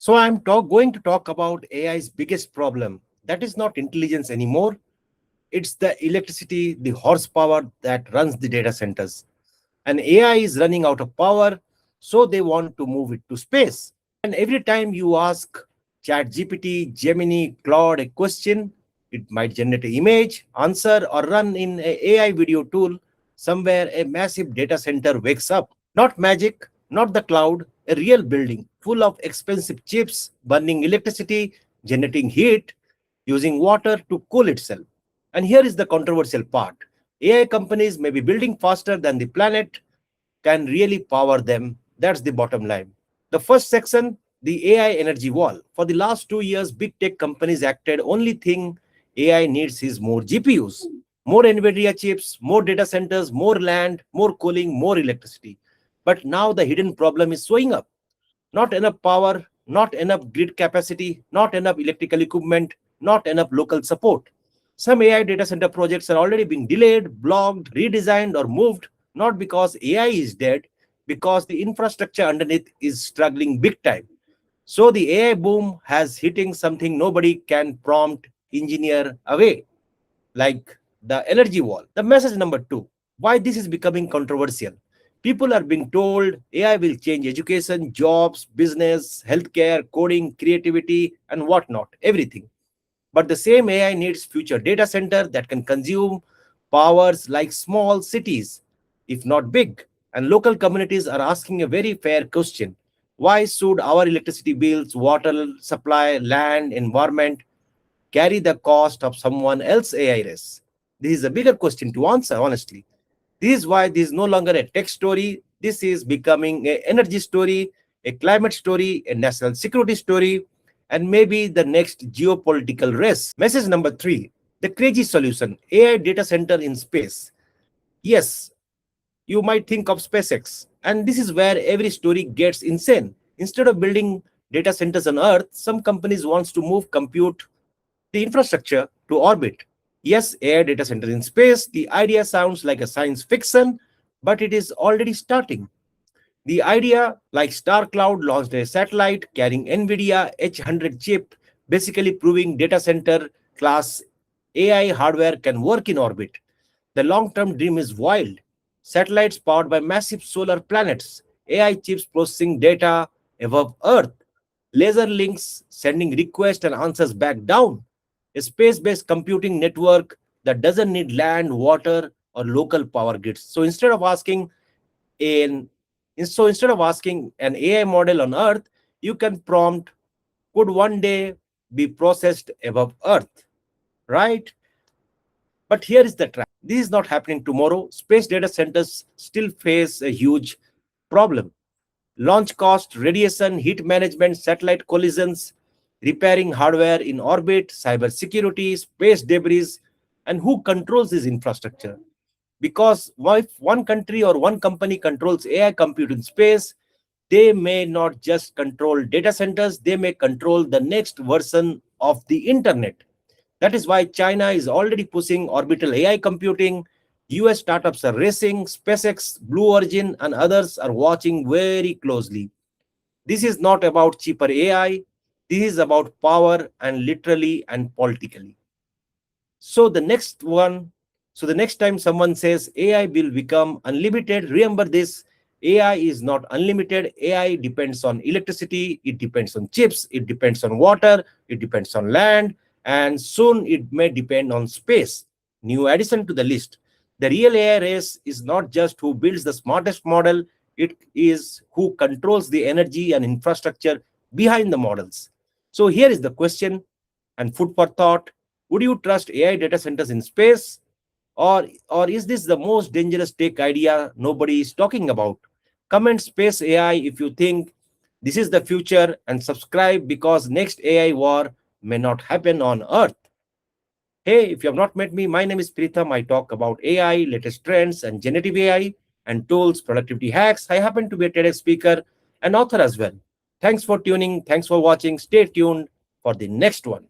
So going to talk about AI's biggest problem. That is not intelligence anymore. It's the electricity, the horsepower that runs the data centers. And AI is running out of power, so they want to move it to space. And every time you ask ChatGPT, Gemini, Claude a question, it might generate an image, answer, or run in an AI video tool somewhere a massive data center wakes up. Not magic, not the cloud, a real building full of expensive chips, burning electricity, generating heat, using water to cool itself. And here is the controversial part. AI companies may be building faster than the planet can really power them. That's the bottom line. The first section, the AI energy wall. For the last 2 years, big tech companies acted only thing AI needs is more GPUs, more Nvidia chips, more data centers, more land, more cooling, more electricity. But now the hidden problem is showing up. Not enough power, not enough grid capacity, not enough electrical equipment, not enough local support. Some AI data center projects are already being delayed, blocked, redesigned, or moved, not because AI is dead, because the infrastructure underneath is struggling big time. So the AI boom has hitting something nobody can prompt engineer away, like the energy wall. The message number two, why this is becoming controversial. People are being told AI will change education, jobs, business, healthcare, coding, creativity, and whatnot, everything. But the same AI needs future data center that can consume powers like small cities, if not big. And local communities are asking a very fair question. Why should our electricity bills, water supply, land, environment carry the cost of someone else's AI race? This is a bigger question to answer, honestly. This is why this is no longer a tech story. This is becoming an energy story, a climate story, a national security story, and maybe the next geopolitical race. Message number three, the crazy solution, AI data center in space. Yes, you might think of SpaceX. And this is where every story gets insane. Instead of building data centers on Earth, some companies wants to move compute the infrastructure to orbit. Yes, AI data center in space. The idea sounds like a science fiction, but it is already starting. The idea, like Star Cloud launched a satellite carrying Nvidia H100 chip, basically proving data center class AI hardware can work in orbit. The long-term dream is wild. Satellites powered by massive solar planets, AI chips processing data above Earth, laser links sending requests and answers back down, a space-based computing network that doesn't need land, water, or local power grids. An so instead of asking an AI model on Earth, you can prompt, could one day be processed above Earth, right? But here is the trap. This is not happening tomorrow. Space data centers still face a huge problem. Launch cost, radiation, heat management, satellite collisions, repairing hardware in orbit, cyber security, space debris, and who controls this infrastructure? Because if one country or one company controls AI compute in space, they may not just control data centers, they may control the next version of the internet. That is why China is already pushing orbital AI computing. US startups are racing, SpaceX, Blue Origin, and others are watching very closely. This is not about cheaper AI, this is about power and literally and politically. So the next one, so the next time someone says AI will become unlimited, remember this, AI is not unlimited. AI depends on electricity, it depends on chips, it depends on water, it depends on land, and soon it may depend on space. New addition to the list. The real AI race is not just who builds the smartest model, it is who controls the energy and infrastructure behind the models. So here is the question and food for thought. Would you trust AI data centers in space? Or is this the most dangerous tech idea nobody is talking about? Comment space AI if you think this is the future and subscribe because next AI war may not happen on Earth. Hey, if you have not met me, my name is Pritham. I talk about AI, latest trends, and generative AI and tools, productivity hacks. I happen to be a TEDx speaker and author as well. Thanks for tuning. Thanks for watching. Stay tuned for the next one.